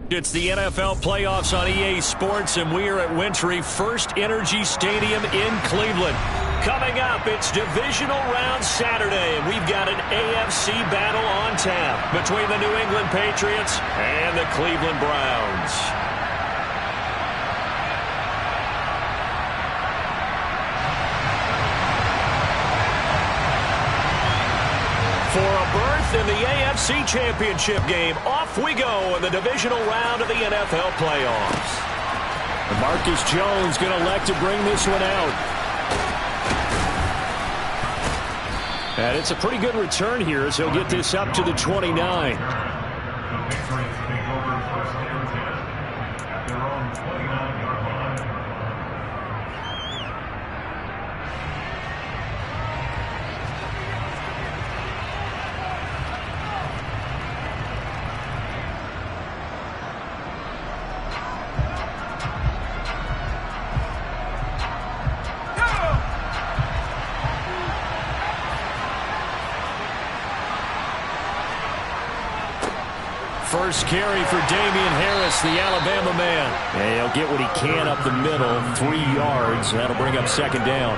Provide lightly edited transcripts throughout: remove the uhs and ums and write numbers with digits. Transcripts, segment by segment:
It's the NFL playoffs on EA Sports, and we are at Wintry First Energy Stadium in Cleveland. Coming up, it's divisional round Saturday, and we've got an AFC battle on tap between the New England Patriots and the Cleveland Browns. For a berth in the AFC Championship game, off we go in the divisional round of the NFL playoffs. Marcus Jones going to elect to bring this one out. And it's a pretty good return here as he'll get this up to the 29. First carry for Damian Harris, the Alabama man. And he'll get what he can up the middle, 3 yards. That'll bring up second down.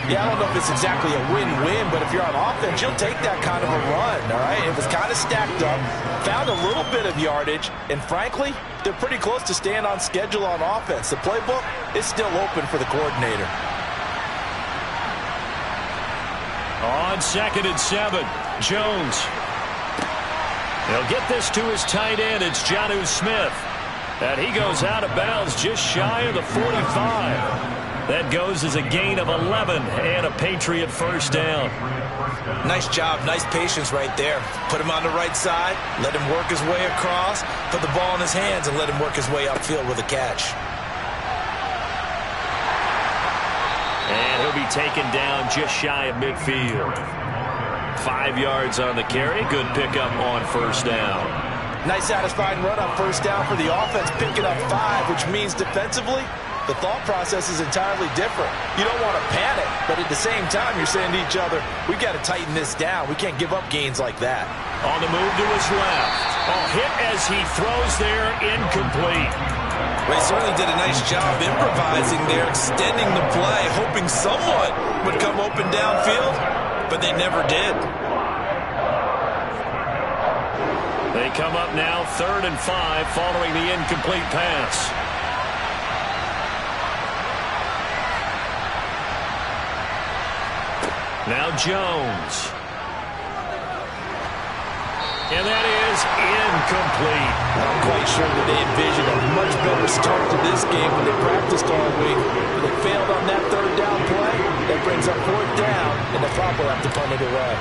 Yeah, I don't know if it's exactly a win-win, but if you're on offense, you'll take that kind of a run, all right? It was kind of stacked up, found a little bit of yardage, and frankly, they're pretty close to staying on schedule on offense. The playbook is still open for the coordinator. On 2nd and 7, Jones. He'll get this to his tight end. It's Jonnu Smith. And he goes out of bounds just shy of the 45. That goes as a gain of 11 and a Patriot first down. Nice job. Nice patience right there. Put him on the right side. Let him work his way across. Put the ball in his hands and let him work his way upfield with a catch. And he'll be taken down just shy of midfield. 5 yards on the carry. Good pickup on first down. Nice satisfying run on first down for the offense, picking up 5, which means defensively, the thought process is entirely different. You don't want to panic, but at the same time, you're saying to each other, we've got to tighten this down. We can't give up gains like that. On the move to his left. Hit as he throws there, incomplete. Well, he certainly did a nice job improvising there, extending the play, hoping someone would come open downfield, but they never did. They come up now 3rd and 5 following the incomplete pass. Now Jones. And that is incomplete. I'm quite sure that they envisioned a much better start to this game when they practiced all week. But they failed on that 3rd down play. That brings up 4th down, and the clock will have to punt it away.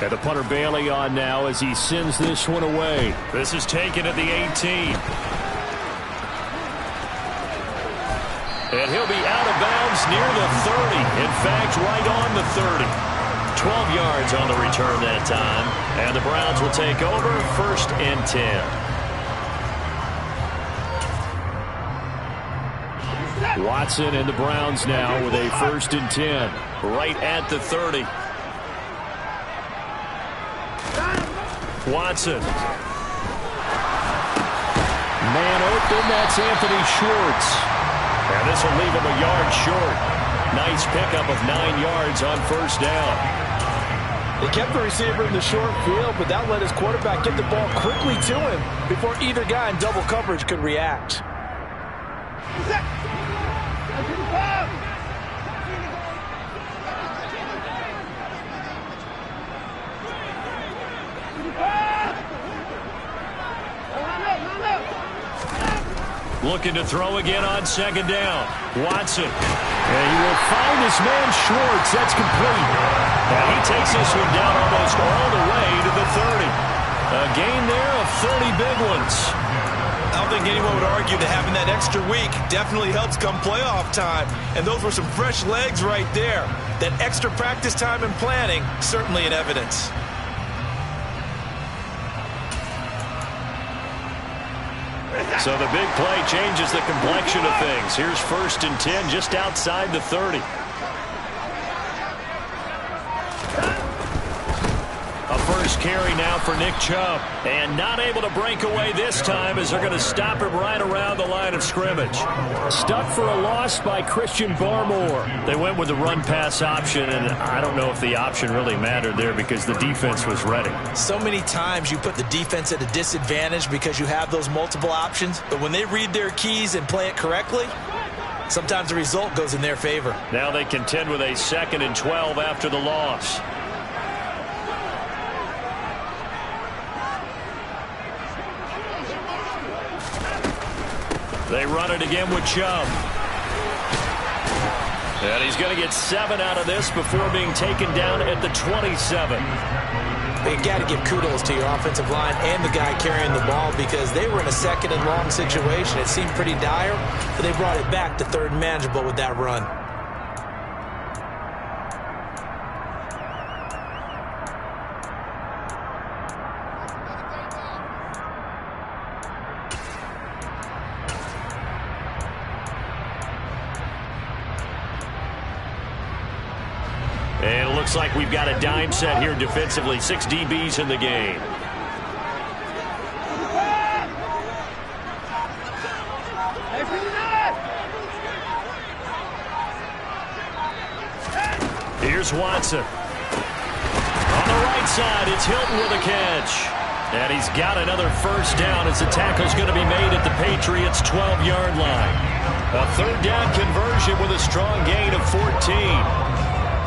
And the punter Bailey on now as he sends this one away. This is taken at the 18. And he'll be out of bounds near the 30. In fact, right on the 30. 12 yards on the return that time. And the Browns will take over 1st and 10. Watson and the Browns now with a 1st and 10. Right at the 30. Watson. Man open, that's Anthony Schwartz. And this will leave him a yard short. Nice pickup of 9 yards on first down. They kept the receiver in the short field, but that let his quarterback get the ball quickly to him before either guy in double coverage could react. Looking to throw again on 2nd down. Watson. And he will find his man Schwartz. That's complete. And he takes this one down almost all the way to the 30. A gain there of 30 big ones. I don't think anyone would argue that having that extra week definitely helps come playoff time. And those were some fresh legs right there. That extra practice time and planning, certainly in evidence. So the big play changes the complexion of things. Here's 1st and 10 just outside the 30. A first carry now for for Nick Chubb. And not able to break away this time as they're going to stop him right around the line of scrimmage. Stuck for a loss by Christian Barmore. They went with the run-pass option, and I don't know if the option really mattered there because the defense was ready. So many times you put the defense at a disadvantage because you have those multiple options, but when they read their keys and play it correctly, sometimes the result goes in their favor. Now they contend with a 2nd and 12 after the loss. They run it again with Chubb. And he's going to get 7 out of this before being taken down at the 27. You got to give kudos to your offensive line and the guy carrying the ball because they were in a 2nd and long situation. It seemed pretty dire, but they brought it back to 3rd and manageable with that run. And it looks like we've got a dime set here defensively. 6 DBs in the game. Here's Watson. On the right side, it's Hilton with a catch. And he's got another first down as the tackle's going to be made at the Patriots' 12-yard line. A 3rd down conversion with a strong gain of 14.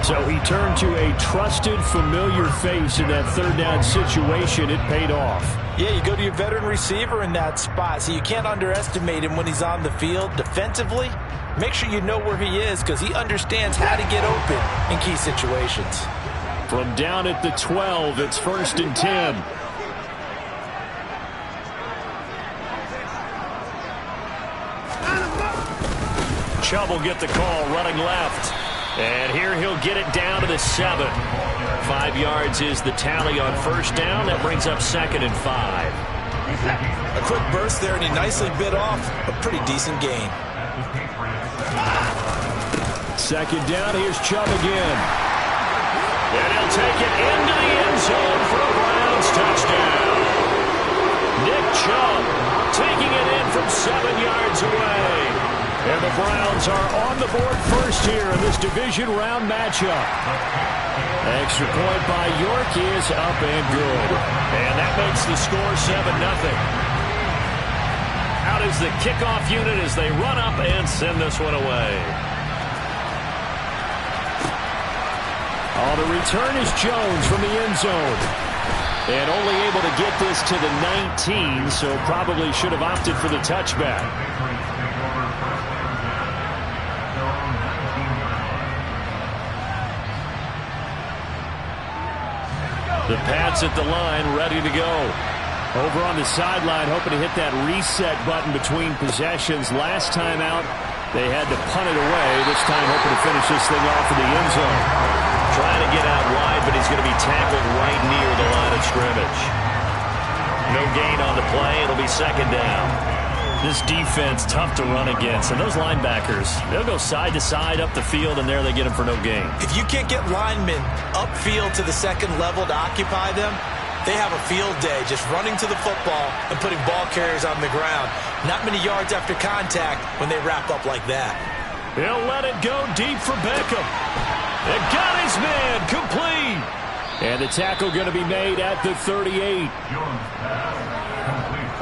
So he turned to a trusted, familiar face in that 3rd down situation. It paid off. Yeah, you go to your veteran receiver in that spot, so you can't underestimate him when he's on the field. Defensively, make sure you know where he is because he understands how to get open in key situations. From down at the 12, it's 1st and 10. Chubb will get the call running left. And here he'll get it down to the 7. 5 yards is the tally on first down. That brings up 2nd and 5. A quick burst there, and he nicely bit off a pretty decent gain. 2nd down, here's Chubb again. And he'll take it into the end zone for a Browns touchdown. Nick Chubb taking it in from 7 yards away. And the Browns are on the board first here in this division round matchup. Extra point by York is up and good. And that makes the score 7-0. Out is the kickoff unit as they run up and send this one away. The return is Jones from the end zone. And only able to get this to the 19, so probably should have opted for the touchback. The Pats at the line, ready to go. Over on the sideline, hoping to hit that reset button between possessions. Last time out, they had to punt it away. This time, hoping to finish this thing off in the end zone. Trying to get out wide, but he's going to be tackled right near the line of scrimmage. No gain on the play. It'll be 2nd down. This defense, tough to run against. And those linebackers, they'll go side to side up the field, and there they get them for no gain. If you can't get linemen upfield to the 2nd level to occupy them, they have a field day just running to the football and putting ball carriers on the ground. Not many yards after contact when they wrap up like that. He'll let it go deep for Beckham. And got his man complete. And the tackle going to be made at the 38.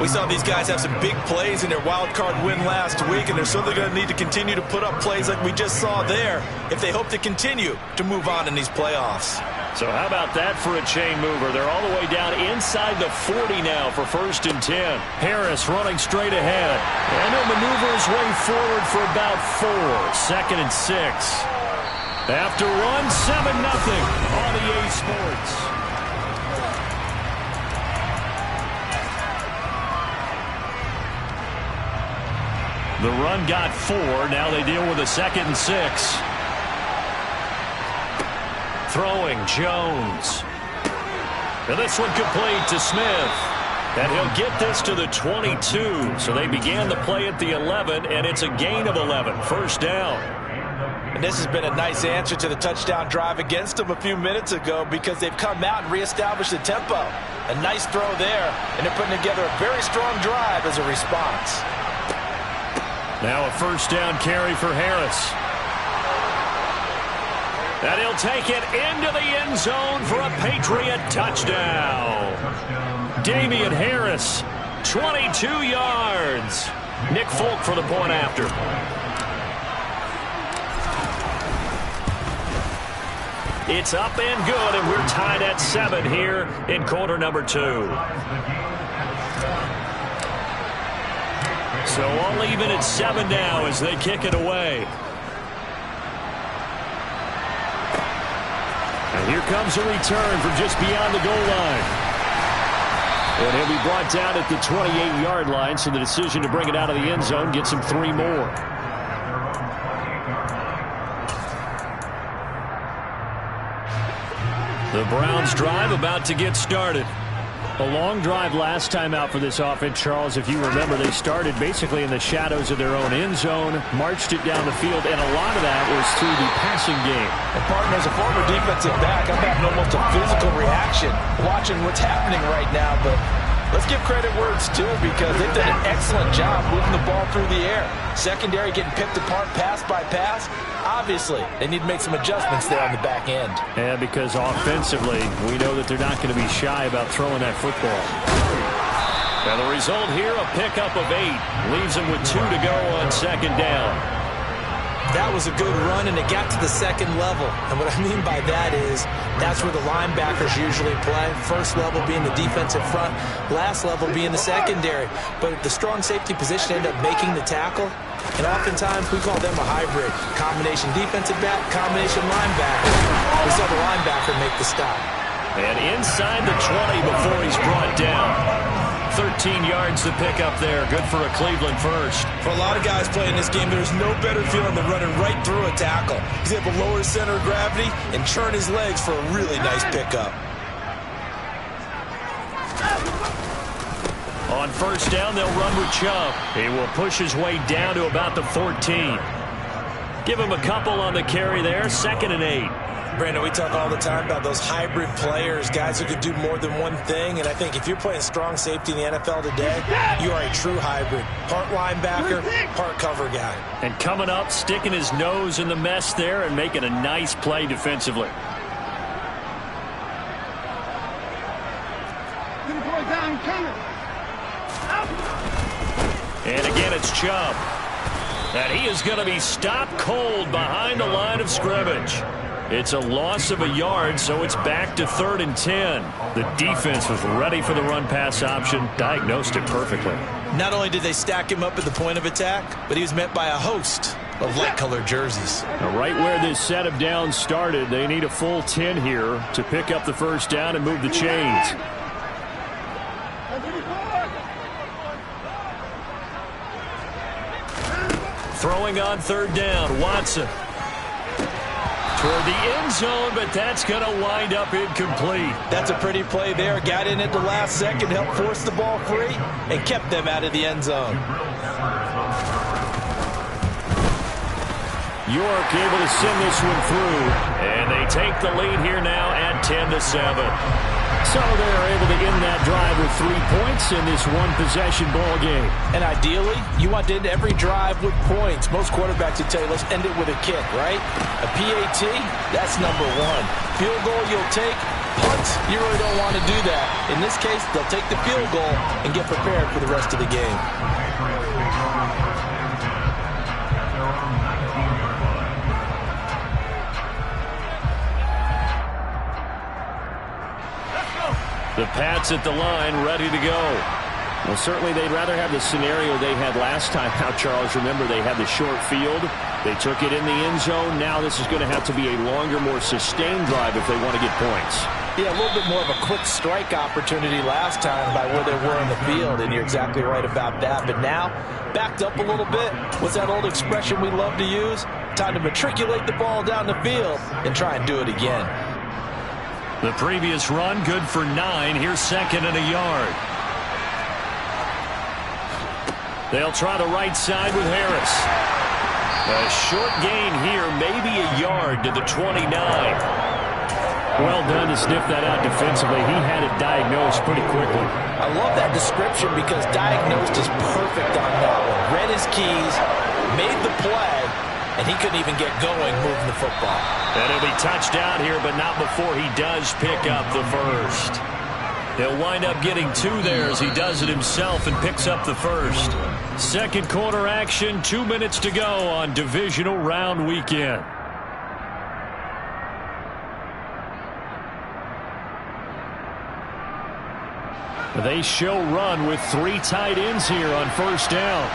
We saw these guys have some big plays in their wild card win last week, and they're certainly going to need to continue to put up plays like we just saw there if they hope to continue to move on in these playoffs. So how about that for a chain mover? They're all the way down inside the 40 now for 1st and 10. Harris running straight ahead. And he'll maneuver his way forward for about 4. 2nd and 6. After one, 7-0 on EA Sports. The run got 4. Now they deal with a 2nd and 6. Throwing Jones. And this one complete to Smith. And he'll get this to the 22. So they began the play at the 11, and it's a gain of 11. 1st down. And this has been a nice answer to the touchdown drive against them a few minutes ago because they've come out and reestablished the tempo. A nice throw there, and they're putting together a very strong drive as a response. Now a first down carry for Harris. And he'll take it into the end zone for a Patriot touchdown. Damian Harris, 22 yards. Nick Folk for the point after. It's up and good, and we're tied at 7 here in quarter number 2. So all even at 7 now as they kick it away. And here comes a return from just beyond the goal line. And he'll be brought down at the 28-yard line, so the decision to bring it out of the end zone gets him 3 more. The Browns drive about to get started. A long drive last time out for this offense, Charles. If you remember, they started basically in the shadows of their own end zone, marched it down the field, and a lot of that was through the passing game. And, partner, as a former defensive back, I'm having almost a physical reaction watching what's happening right now. But let's give credit where it's due, because they've done an excellent job moving the ball through the air. Secondary getting picked apart pass by pass. Obviously, they need to make some adjustments there on the back end. Yeah, because offensively, we know that they're not going to be shy about throwing that football. And the result here, a pickup of 8. Leaves them with 2 to go on second down. That was a good run, and it got to the second level. And what I mean by that is that's where the linebackers usually play. First level being the defensive front, last level being the secondary. But the strong safety position ended up making the tackle. And oftentimes we call them a hybrid. Combination defensive back, combination linebacker. We saw the linebacker make the stop. And inside the 20 before he's brought down. 13 yards to pick up there. Good for a Cleveland first. For a lot of guys playing this game, there's no better feeling than running right through a tackle. He's able to lower his center of gravity and churn his legs for a really nice pickup. On first down, they'll run with Chubb. He will push his way down to about the 14. Give him a couple on the carry there. 2nd and 8. Brandon, we talk all the time about those hybrid players, guys who can do more than one thing. And I think if you're playing strong safety in the NFL today, you are a true hybrid. Part linebacker, part cover guy. And coming up, sticking his nose in the mess there and making a nice play defensively. And again, it's Chubb. And he is going to be stopped cold behind the line of scrimmage. It's a loss of a yard, so it's back to 3rd and 10. The defense was ready for the run-pass option, diagnosed it perfectly. Not only did they stack him up at the point of attack, but he was met by a host of light-colored jerseys. Now, right where this set of downs started, they need a full 10 here to pick up the first down and move the chains. Throwing on 3rd down, Watson. Toward the end zone, but that's going to wind up incomplete. That's a pretty play there. Got in at the last second, helped force the ball free, and kept them out of the end zone. York able to send this one through, and they take the lead here now at 10-7. So they're able to end that drive with 3 points in this one-possession ball game. And ideally, you want to end every drive with points. Most quarterbacks would tell you, let's end it with a kick, right? A PAT, that's number 1. Field goal you'll take. Punt, you really don't want to do that. In this case, they'll take the field goal and get prepared for the rest of the game. The Pats at the line, ready to go. Well, certainly they'd rather have the scenario they had last time out, Charles. Remember, they had the short field. They took it in the end zone. Now this is going to have to be a longer, more sustained drive if they want to get points. Yeah, a little bit more of a quick strike opportunity last time by where they were in the field, and you're exactly right about that. But now, backed up a little bit. What's that old expression we love to use? Time to matriculate the ball down the field and try and do it again. The previous run, good for 9. Here's 2nd and a yard. They'll try the right side with Harris. A short gain here, maybe a yard to the 29. Well done to sniff that out defensively. He had it diagnosed pretty quickly. I love that description because diagnosed is perfect on that one. Read his keys, made the play, and he couldn't even get going moving the football. And he'll be touched down here, but not before he does pick up the first. He'll wind up getting 2 there as he does it himself and picks up the first. Second quarter action, 2 minutes to go on divisional round weekend. They show run with 3 tight ends here on first down.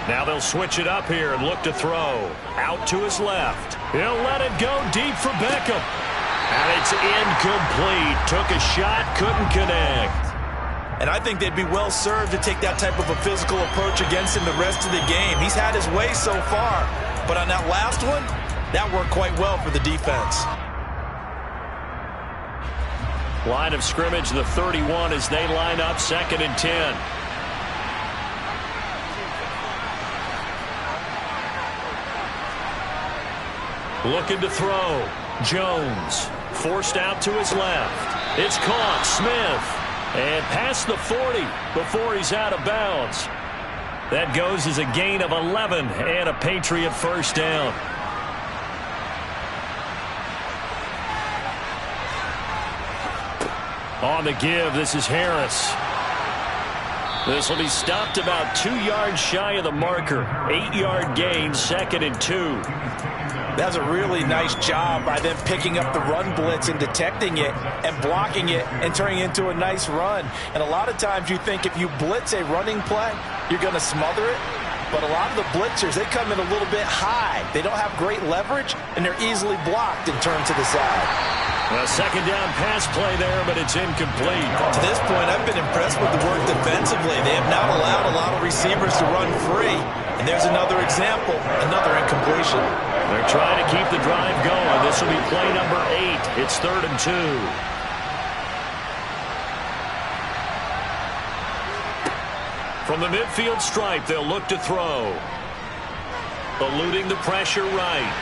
Now they'll switch it up here and look to throw. Out to his left. He'll let it go deep for Beckham. And it's incomplete. Took a shot, couldn't connect. And I think they'd be well served to take that type of a physical approach against him the rest of the game. He's had his way so far. But on that last one, that worked quite well for the defense. Line of scrimmage, the 31 as they line up 2nd and 10. Looking to throw. Jones forced out to his left. It's caught. Smith. And past the 40 before he's out of bounds. That goes as a gain of 11 and a Patriot first down. On the give, this is Harris. This will be stopped about 2 yards shy of the marker. 8-yard gain, 2nd and 2. That's a really nice job by them picking up the run blitz and detecting it and blocking it and turning it into a nice run. And a lot of times you think if you blitz a running play, you're going to smother it. But a lot of the blitzers, they come in a little bit high. They don't have great leverage, and they're easily blocked and turned to the side. A second down pass play there, but it's incomplete. To this point, I've been impressed with the work defensively. They have not allowed a lot of receivers to run free. And there's another example, another incompletion. They're trying to keep the drive going. This will be play number 8. It's 3rd and 2. From the midfield stripe, they'll look to throw. Eluding the pressure right.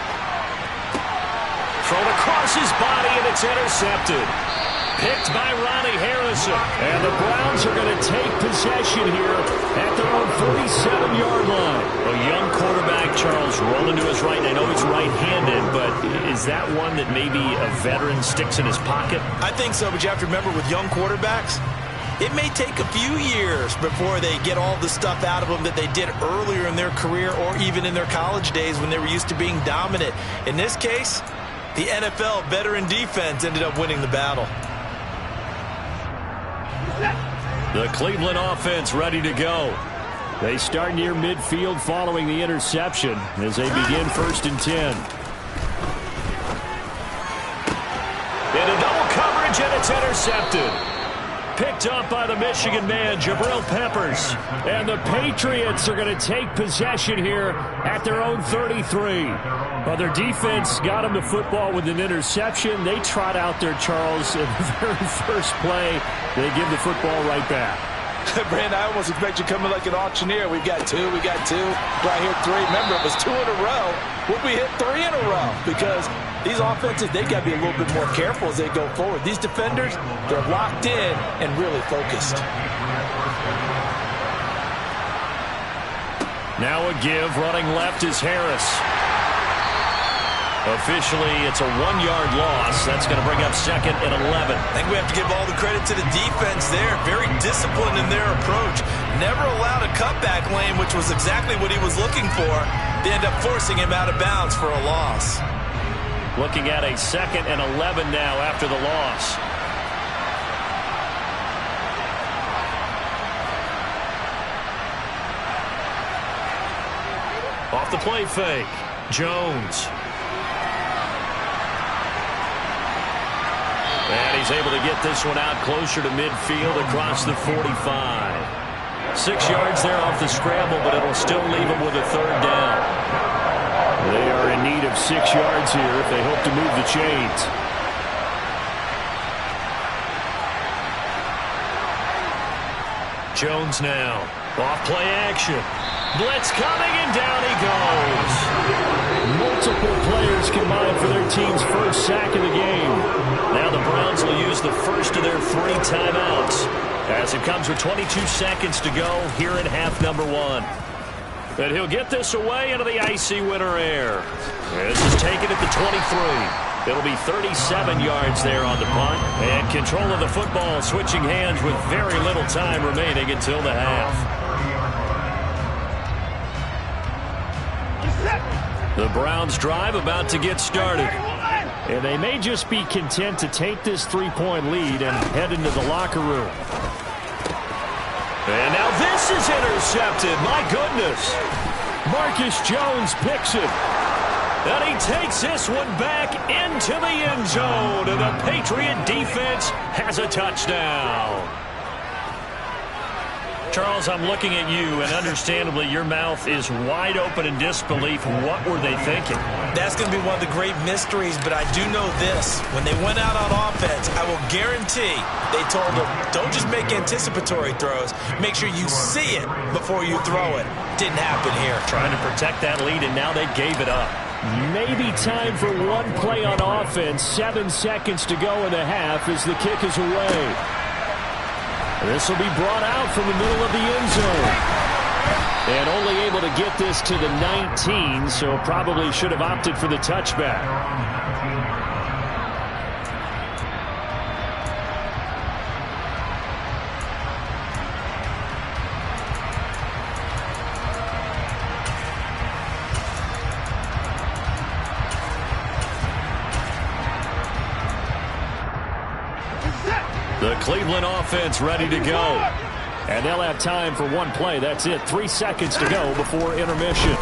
Thrown across his body, and it's intercepted. Picked by Ronnie Harrison. And the Browns are going to take possession here at their own 47-yard line. A young quarterback, Charles, rolling to his right. And I know he's right-handed, but is that one that maybe a veteran sticks in his pocket? I think so, but you have to remember with young quarterbacks, it may take a few years before they get all the stuff out of them that they did earlier in their career or even in their college days when they were used to being dominant. In this case, the NFL veteran defense ended up winning the battle. The Cleveland offense ready to go. They start near midfield following the interception as they begin 1st and 10. Into double coverage, and it's intercepted. Picked up by the Michigan man, Jabril Peppers. And the Patriots are going to take possession here at their own 33. Well, their defense got them the football with an interception. They trot out there, Charles, in the very first play. They give the football right back. Brand, I almost expect you coming like an auctioneer. We've got 2, we got 2. Right here, 3. Remember, it was 2 in a row. Would we hit 3 in a row? Because these offenses, they got to be a little bit more careful as they go forward. These defenders, they're locked in and really focused. Now a give. Running left is Harris. Officially, it's a 1-yard loss. That's going to bring up 2nd and 11. I think we have to give all the credit to the defense there. Very disciplined in their approach. Never allowed a cutback lane, which was exactly what he was looking for. They end up forcing him out of bounds for a loss. Looking at a 2nd and 11 now after the loss. Off the play fake. Jones. And he's able to get this one out closer to midfield across the 45. 6 yards there off the scramble, but it'll still leave him with a 3rd down. They are in need of 6 yards here if they hope to move the chains. Jones now. Off play action. Blitz coming, and down he goes. Multiple players combined for their team's first sack of the game. Now the Browns will use the first of their 3 timeouts as it comes with 22 seconds to go here in half number 1. But he'll get this away into the icy winter air. This is taken at the 23. It'll be 37 yards there on the punt. And control of the football switching hands with very little time remaining until the half. The Browns drive about to get started. And they may just be content to take this 3-point lead and head into the locker room. And now this is intercepted. My goodness. Marcus Jones picks it. And he takes this one back into the end zone. And the Patriot defense has a touchdown. Charles, I'm looking at you, and understandably your mouth is wide open in disbelief. What were they thinking? That's going to be one of the great mysteries, but I do know this. When they went out on offense, I will guarantee they told them, don't just make anticipatory throws. Make sure you see it before you throw it. Didn't happen here. Trying to protect that lead, and now they gave it up. Maybe time for one play on offense. 7 seconds to go in the half as the kick is away. This will be brought out from the middle of the end zone. And only able to get this to the 19, so probably should have opted for the touchback. The Cleveland offense ready to go. And they'll have time for one play. That's it. 3 seconds to go before intermission.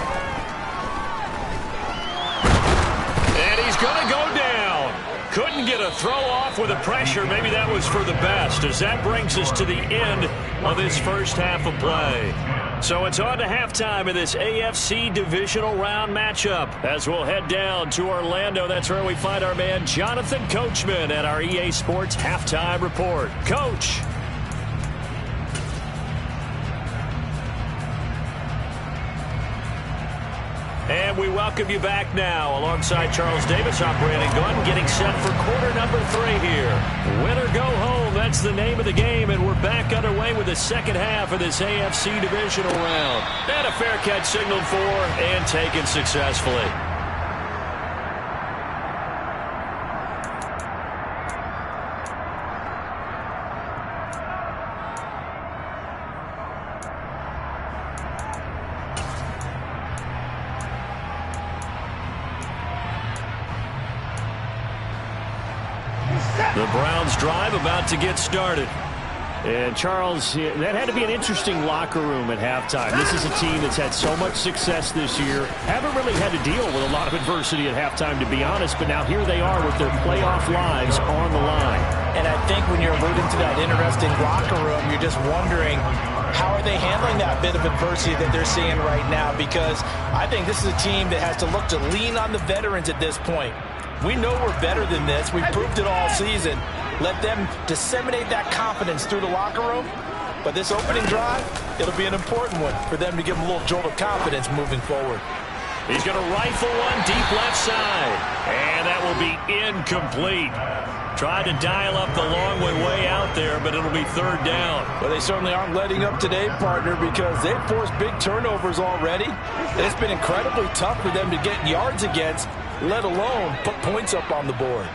And he's going to go down. Couldn't get a throw off with the pressure. Maybe that was for the best, as that brings us to the end of this first half of play. So it's on to halftime in this AFC divisional round matchup as we'll head down to Orlando. That's where we find our man Jonathan Coachman at our EA Sports Halftime Report. Coach. And we welcome you back now alongside Charles Davis. I'm Brandon Gunn getting set for quarter number 3 here. Win or go home, that's the name of the game, and we're back underway with the second half of this AFC divisional round. And a fair catch signaled for and taken successfully. The Browns drive about to get started. And Charles, that had to be an interesting locker room at halftime. This is a team that's had so much success this year. Haven't really had to deal with a lot of adversity at halftime, to be honest. But now here they are with their playoff lives on the line. And I think when you're alluding to that interesting locker room, you're just wondering, how are they handling that bit of adversity that they're seeing right now? Because I think this is a team that has to look to lean on the veterans at this point. We know we're better than this. We've proved it all season. Let them disseminate that confidence through the locker room. But this opening drive, it'll be an important one for them to give them a little jolt of confidence moving forward. He's going to rifle one deep left side. And that will be incomplete. Tried to dial up the long way out there, but it'll be third down. Well, they certainly aren't letting up today, partner, because they've forced big turnovers already. It's been incredibly tough for them to get yards against, let alone put points up on the board.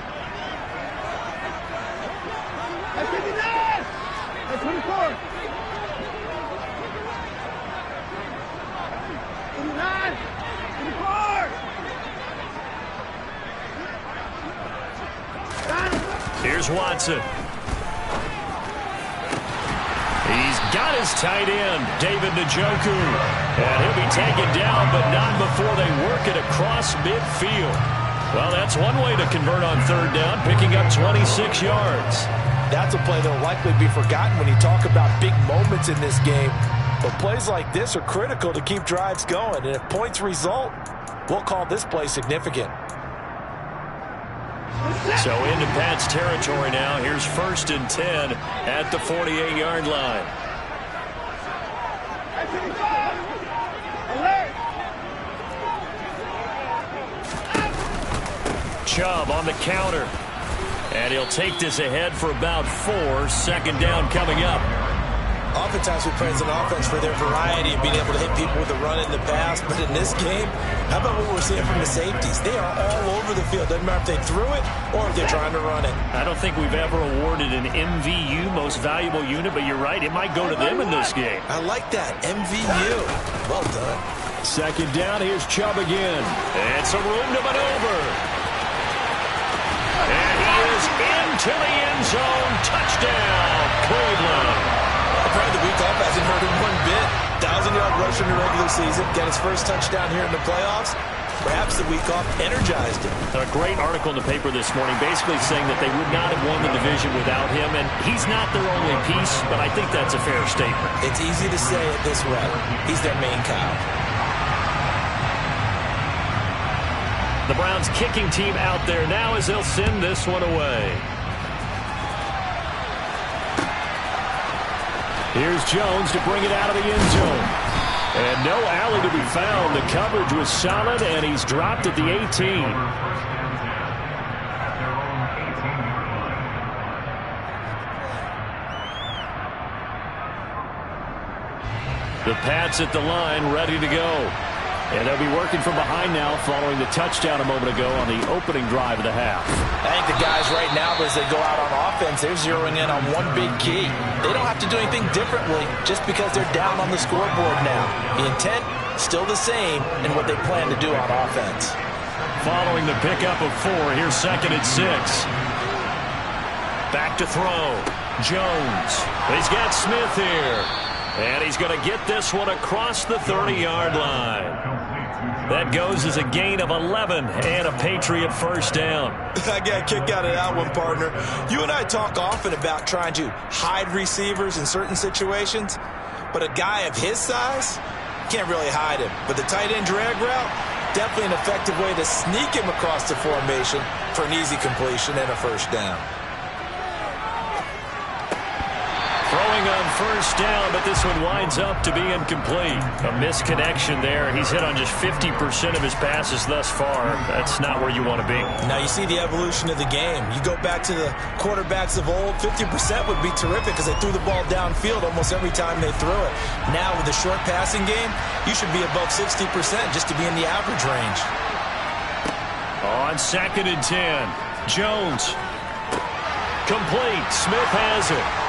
Here's Watson. He's got his tight end, David Njoku. And he'll be taken down, but not before they work it across midfield. Well, that's one way to convert on third down, picking up 26 yards. That's a play that will likely be forgotten when you talk about big moments in this game. But plays like this are critical to keep drives going. And if points result, we'll call this play significant. So into Pat's territory now. Here's 1st and 10 at the 48-yard line. Chubb on the counter. And he'll take this ahead for about 4. Second down coming up. Oftentimes we praise an offense for their variety of being able to hit people with a run in the past. But in this game, how about what we're seeing from the safeties? They are all over the field. Doesn't matter if they threw it or if they're trying to run it. I don't think we've ever awarded an MVU, most valuable unit, but you're right. It might go to them in this game. I like that. MVU. Well done. Second down. Here's Chubb again. And some room to maneuver. And he is into the end zone. Touchdown, Cleveland. Probably the week off hasn't hurt him one bit. 1,000-yard rush in the regular season. Got his first touchdown here in the playoffs. Perhaps the week off energized him. A great article in the paper this morning basically saying that they would not have won the division without him, and he's not their only piece, but I think that's a fair statement. It's easy to say it this way. He's their main cow. The Browns kicking team out there now as they'll send this one away. Here's Jones to bring it out of the end zone. And no alley to be found. The coverage was solid, and he's dropped at the 18. The Pats at the line, ready to go. And they'll be working from behind now following the touchdown a moment ago on the opening drive of the half. I think the guys right now, as they go out on offense, they're zeroing in on one big key. They don't have to do anything differently just because they're down on the scoreboard now. The intent, still the same in what they plan to do on offense. Following the pickup of 4, here's 2nd and 6. Back to throw. Jones. He's got Smith here. And he's going to get this one across the 30-yard line. That goes as a gain of 11 and a Patriot first down. I got a kick out of that one, partner. You and I talk often about trying to hide receivers in certain situations, but a guy of his size can't really hide him. But the tight end drag route, definitely an effective way to sneak him across the formation for an easy completion and a first down. Throwing on first down, but this one winds up to be incomplete. A misconnection there. He's hit on just 50% of his passes thus far. That's not where you want to be. Now you see the evolution of the game. You go back to the quarterbacks of old, 50% would be terrific because they threw the ball downfield almost every time they threw it. Now with the short passing game, you should be above 60% just to be in the average range. On 2nd and 10, Jones. Complete. Smith has it.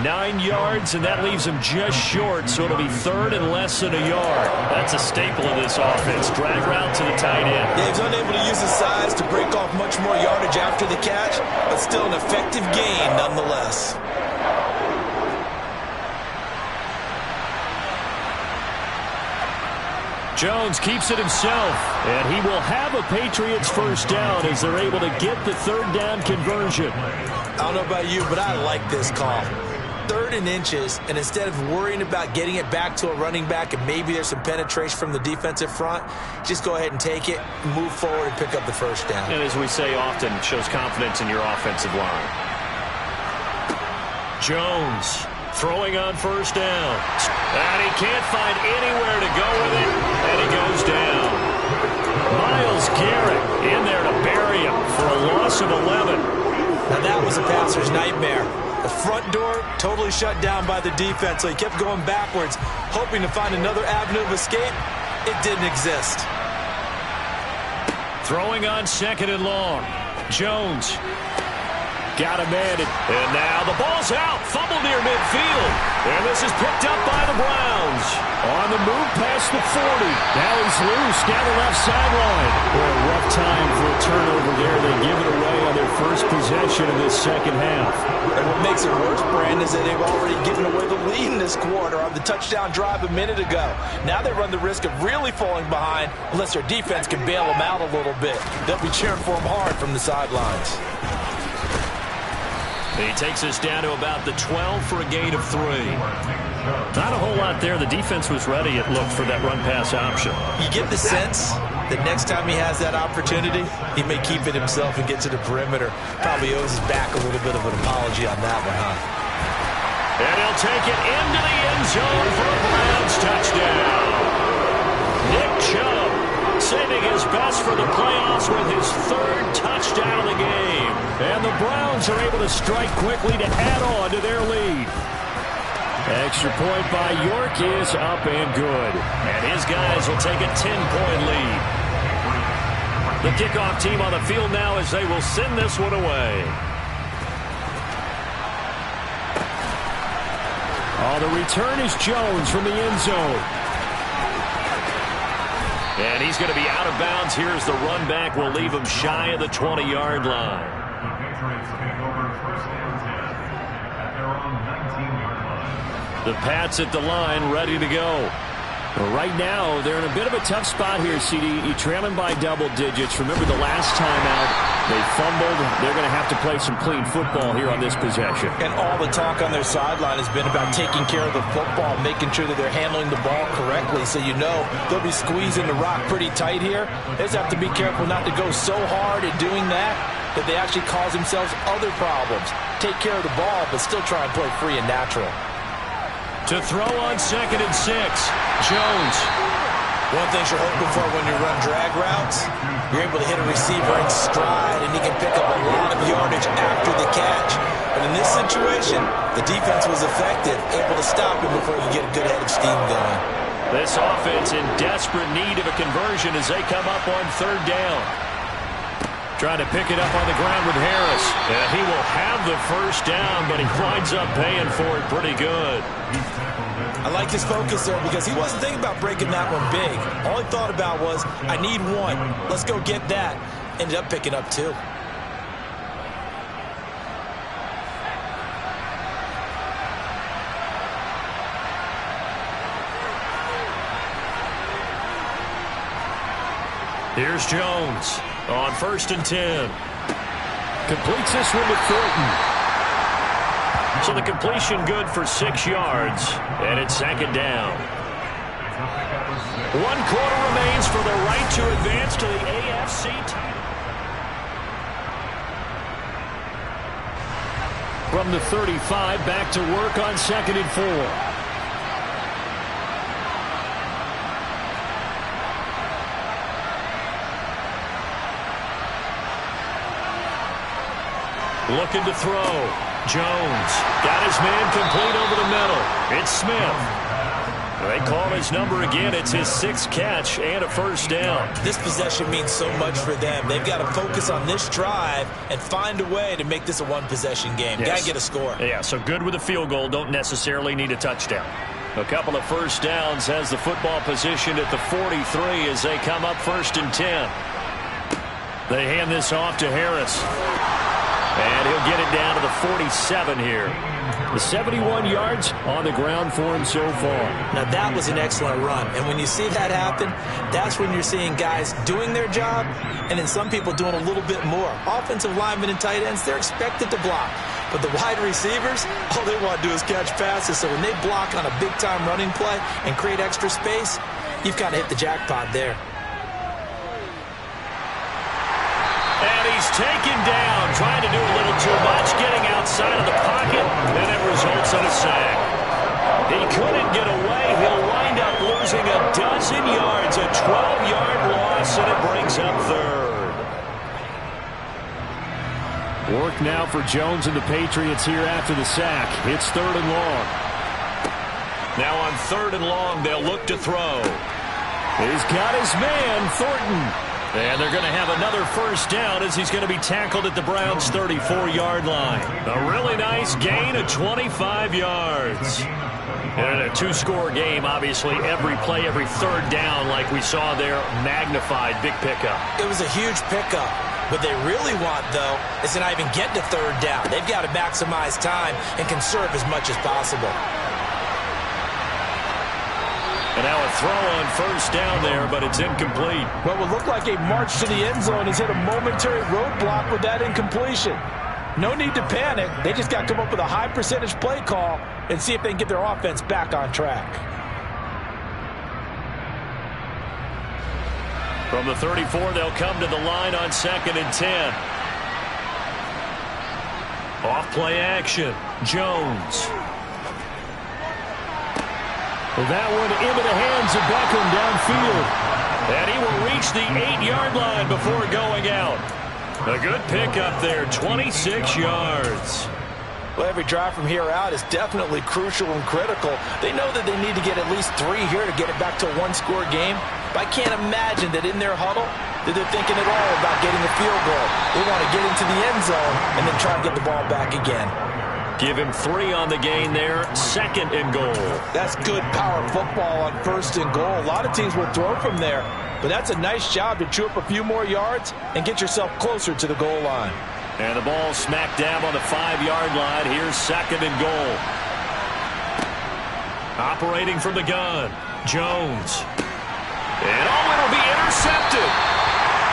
9 yards, and that leaves him just short, so it'll be 3rd and less than a yard. That's a staple of this offense. Drag route to the tight end. Yeah, he's unable to use his size to break off much more yardage after the catch, but still an effective gain nonetheless. Jones keeps it himself, and he will have a Patriots first down as they're able to get the 3rd down conversion. I don't know about you, but I like this call. 3rd and inches, and instead of worrying about getting it back to a running back and maybe there's some penetration from the defensive front, just go ahead and take it, move forward, and pick up the first down. And as we say often, it shows confidence in your offensive line. Jones throwing on first down. And he can't find anywhere to go with it, and he goes down. Myles Garrett in there to bury him for a loss of 11. Now that was a passer's nightmare. The front door totally shut down by the defense, so he kept going backwards, hoping to find another avenue of escape. It didn't exist. Throwing on 2nd and long. Jones got a man, and now the ball's out. Fumble near midfield. And this is picked up by the Browns. On the move past the 40. Now he's loose down the left sideline. Boy, a rough time for a turnover there. They give it away on their first possession of this second half. And what makes it worse, Brandon, is that they've already given away the lead in this quarter on the touchdown drive a minute ago. Now they run the risk of really falling behind unless their defense can bail them out a little bit. They'll be cheering for them hard from the sidelines. He takes us down to about the 12 for a gain of 3. Not a whole lot there. The defense was ready, it looked, for that run-pass option. You get the sense that next time he has that opportunity, he may keep it himself and get to the perimeter. Probably owes his back a little bit of an apology on that one, huh? And he'll take it into the end zone for a Browns touchdown. Nick Chubb saving his best for the playoffs with his third touchdown of the game. And the Browns are able to strike quickly to add on to their lead. Extra point by York is up and good. And his guys will take a 10-point lead. The kickoff team on the field now as they will send this one away. Oh, the return is Jones from the end zone. And he's going to be out of bounds here as the run back will leave him shy of the 20-yard line. The Pats at the line, ready to go. Well, right now, they're in a bit of a tough spot here, CD. You're trailing by double digits. Remember the last time out, they fumbled. They're going to have to play some clean football here on this possession. And all the talk on their sideline has been about taking care of the football, making sure that they're handling the ball correctly. So you know they'll be squeezing the rock pretty tight here. They just have to be careful not to go so hard in doing that they actually cause themselves other problems. Take care of the ball, but still try and play free and natural. To throw on 2nd and 6, Jones. One thing you're hoping for when you run drag routes, you're able to hit a receiver in stride, and he can pick up a lot of yardage after the catch. But in this situation, the defense was effective, able to stop him before you get a good head of steam going. This offense in desperate need of a conversion as they come up on 3rd down. Trying to pick it up on the ground with Harris. And he will have the first down, but he winds up paying for it pretty good. I like his focus there because he wasn't thinking about breaking that one big. All he thought about was, I need one. Let's go get that. Ended up picking up 2. Here's Jones on 1st and 10. Completes this one to Thornton. So the completion good for 6 yards, and it's 2nd down. 1 quarter remains for the right to advance to the AFC title. From the 35, back to work on 2nd and 4. Looking to throw. Jones got his man complete over the middle. It's Smith. They call his number again. It's his 6th catch and a first down. This possession means so much for them. They've got to focus on this drive and find a way to make this a one-possession game. Yes. Got to get a score. Yeah, so good with a field goal. Don't necessarily need a touchdown. A couple of first downs has the football position at the 43 as they come up 1st and 10. They hand this off to Harris. And he'll get it down to the 47 here. The 71 yards on the ground for him so far. Now, that was an excellent run. And when you see that happen, that's when you're seeing guys doing their job and then some people doing a little bit more. Offensive linemen and tight ends, they're expected to block. But the wide receivers, all they want to do is catch passes. So when they block on a big-time running play and create extra space, you've kind of hit the jackpot there. And he's taken down, trying to do a little too much, getting outside of the pocket, and it results in a sack. He couldn't get away. He'll wind up losing a dozen yards, a 12-yard loss, and it brings up 3rd. Work now for Jones and the Patriots here after the sack. It's 3rd and long. Now on 3rd and long, they'll look to throw. He's got his man, Thornton. And they're going to have another first down as he's going to be tackled at the Browns' 34-yard line. A really nice gain of 25 yards. And in a 2-score game, obviously, every play, every 3rd down, like we saw there, magnified. Big pickup. It was a huge pickup. What they really want, though, is to not even get to 3rd down. They've got to maximize time and conserve as much as possible. And now a throw on 1st down there, but it's incomplete. What would look like a march to the end zone has hit a momentary roadblock with that incompletion. No need to panic. They just got to come up with a high percentage play call and see if they can get their offense back on track. From the 34, they'll come to the line on 2nd and 10. Off play action. Jones. Well, that one into the hands of Beckham downfield. And he will reach the 8-yard line before going out. A good pickup there, 26 yards. Well, every drive from here out is definitely crucial and critical. They know that they need to get at least 3 here to get it back to a one-score game. But I can't imagine that in their huddle that they're thinking at all about getting a field goal. They want to get into the end zone and then try and get the ball back again. Give him 3 on the gain there, 2nd and goal. That's good power football on 1st and goal. A lot of teams will throw from there, but that's a nice job to chew up a few more yards and get yourself closer to the goal line. And the ball smack dab on the 5-yard line. Here's 2nd and goal. Operating from the gun, Jones. And it'll be intercepted.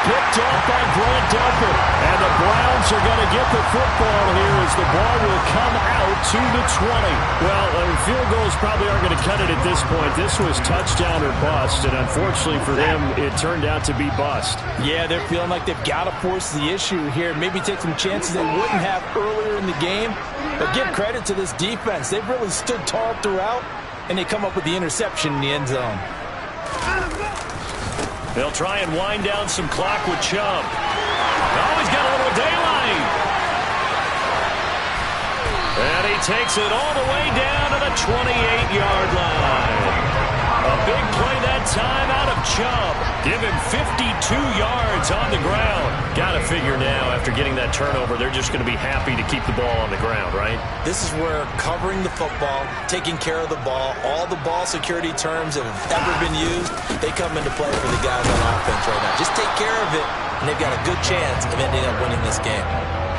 Picked off by Grant Delpit. And the Browns are going to get the football here as the ball will come out to the 20. Well, field goals probably aren't going to cut it at this point. This was touchdown or bust, and unfortunately for them, it turned out to be bust. Yeah, they're feeling like they've got to force the issue here. Maybe take some chances they wouldn't have earlier in the game. But give credit to this defense. They've really stood tall throughout, and they come up with the interception in the end zone. They'll try and wind down some clock with Chubb. Oh, he's got a little daylight. And he takes it all the way down to the 28-yard line. A big play that time out of Chubb. Give him 52 yards on the ground. Got to figure now, after getting that turnover, they're just going to be happy to keep the ball on the ground, right? This is where covering the football, taking care of the ball, all the ball security terms that have ever been used, they come into play for the guys on offense right now. Just take care of it, and they've got a good chance of ending up winning this game.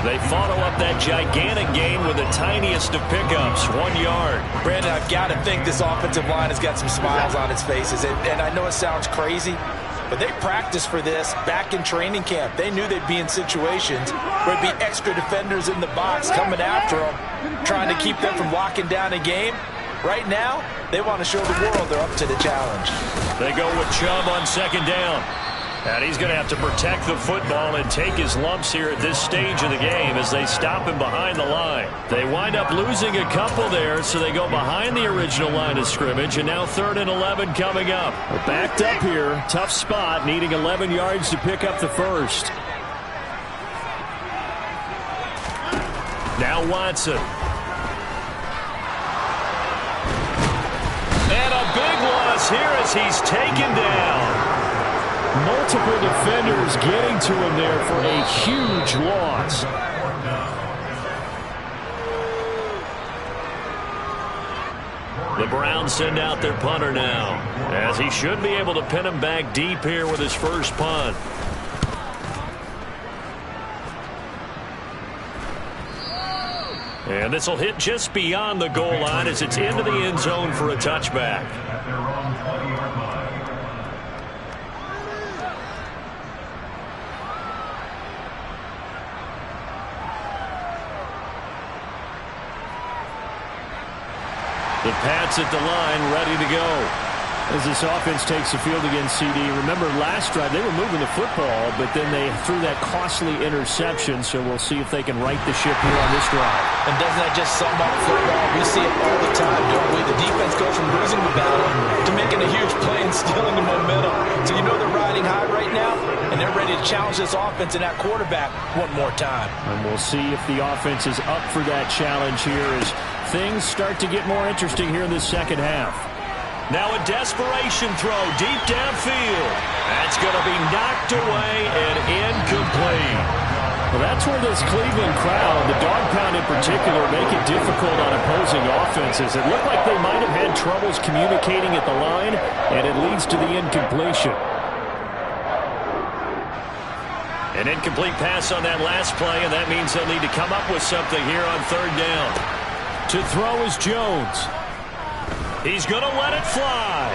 They follow up that gigantic gain with the tiniest of pickups, 1 yard. Brandon, I've got to think this offensive line has got some smiles on its faces. And I know it sounds crazy, but they practiced for this back in training camp. They knew they'd be in situations where there'd be extra defenders in the box coming after them, trying to keep them from locking down a game. Right now, they want to show the world they're up to the challenge. They go with Chubb on 2nd down. And he's going to have to protect the football and take his lumps here at this stage of the game as they stop him behind the line. They wind up losing a couple there, so they go behind the original line of scrimmage, and now 3rd and 11 coming up. We're backed up here. Tough spot, needing 11 yards to pick up the first. Now Watson. And a big loss here as he's taken down. Multiple defenders getting to him there for a huge loss. The Browns send out their punter now, as he should be able to pin him back deep here with his first punt. And this will hit just beyond the goal line as it's into the end zone for a touchback. The Pats at the line, ready to go. As this offense takes the field against CD. Remember last drive, they were moving the football, but then they threw that costly interception, so we'll see if they can right the ship here on this drive. And doesn't that just sum up football? We see it all the time, don't we? The defense goes from losing the battle to making a huge play and stealing the momentum. So you know they're riding high right now, and they're ready to challenge this offense and that quarterback one more time. And we'll see if the offense is up for that challenge here as things start to get more interesting here in the second half. Now a desperation throw deep downfield. That's going to be knocked away and incomplete. Well, that's where this Cleveland crowd, the dog pound in particular, make it difficult on opposing offenses. It looked like they might have had troubles communicating at the line, and it leads to the incompletion. An incomplete pass on that last play, and that means they'll need to come up with something here on 3rd down. To throw is Jones. He's going to let it fly.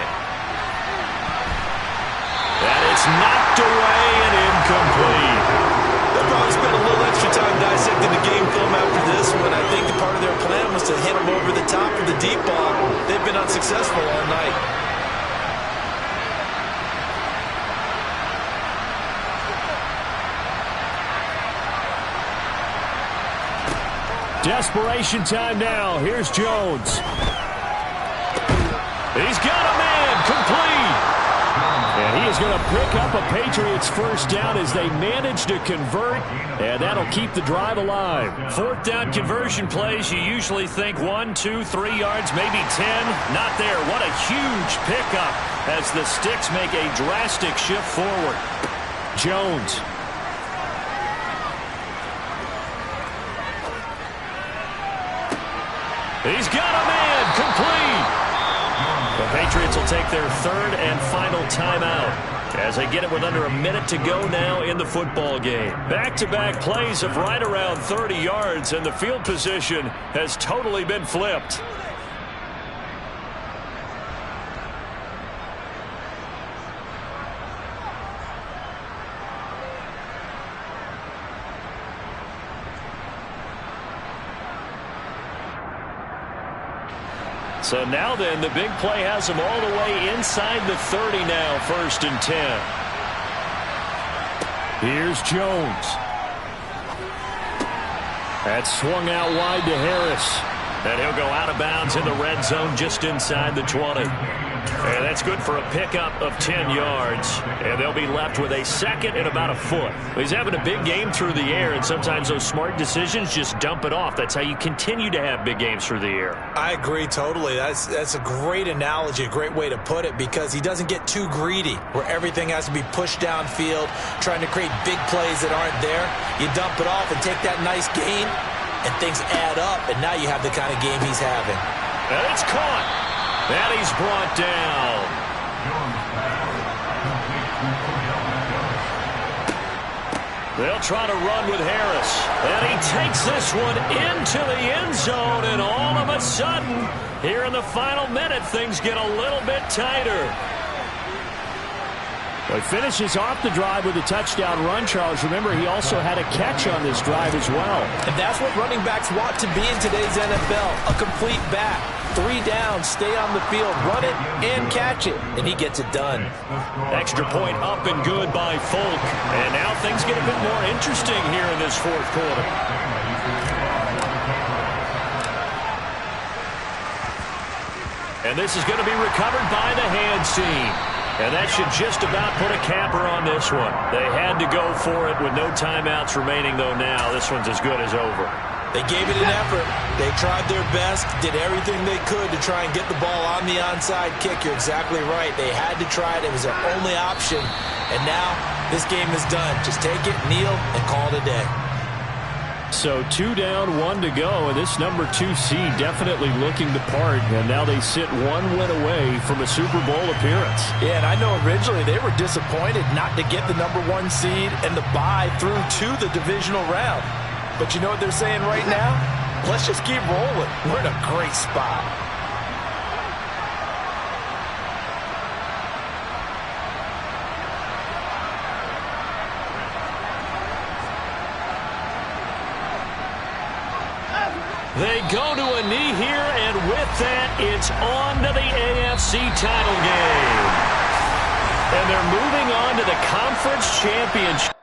And it's knocked away and incomplete. They'll probably spend a little extra time dissecting the game film after this one. I think the part of their plan was to hit him over the top of the deep ball. They've been unsuccessful all night. Desperation time now. Here's Jones. He's got a man, complete. And he is going to pick up a Patriots first down as they manage to convert, and that'll keep the drive alive. Fourth down conversion plays, you usually think 1, 2, 3 yards, maybe 10. Not there. What a huge pickup as the Sticks make a drastic shift forward. Jones. He's got a man. Complete. The Patriots will take their third and final timeout as they get it with under a minute to go now in the football game. Back-to-back plays of right around 30 yards, and the field position has totally been flipped. So now then, the big play has them all the way inside the 30 now, 1st and 10. Here's Jones. That's swung out wide to Harris. And he'll go out of bounds in the red zone just inside the 20. And that's good for a pickup of 10 yards. And they'll be left with a second and about a foot. He's having a big game through the air, and sometimes those smart decisions just dump it off. That's how you continue to have big games through the air. I agree totally. That's a great analogy, a great way to put it, because he doesn't get too greedy where everything has to be pushed downfield, trying to create big plays that aren't there. You dump it off and take that nice gain, and things add up, and now you have the kind of game he's having. And it's caught. And he's brought down. They'll try to run with Harris. And he takes this one into the end zone, and all of a sudden, here in the final minute, things get a little bit tighter. Well, he finishes off the drive with a touchdown run, Charles. Remember, he also had a catch on this drive as well. And that's what running backs want to be in today's NFL, a complete back. 3 downs, stay on the field, run it, and catch it. And he gets it done. Extra point up and good by Folk. And now things get a bit more interesting here in this 4th quarter. And this is going to be recovered by the hands team. And that should just about put a capper on this one. They had to go for it with no timeouts remaining, though now this one's as good as over. They gave it an effort. They tried their best, did everything they could to try and get the ball on the onside kick. You're exactly right. They had to try it. It was their only option. And now this game is done. Just take it, kneel, and call it a day. So 2 down, 1 to go, and this number 2 seed definitely looking the part, and now they sit 1 win away from a Super Bowl appearance. Yeah, and I know originally they were disappointed not to get the number 1 seed and the bye through to the divisional round. But you know what they're saying right now? Let's just keep rolling. We're in a great spot. They go to a knee here, and with that, it's on to the AFC title game. And they're moving on to the conference championship.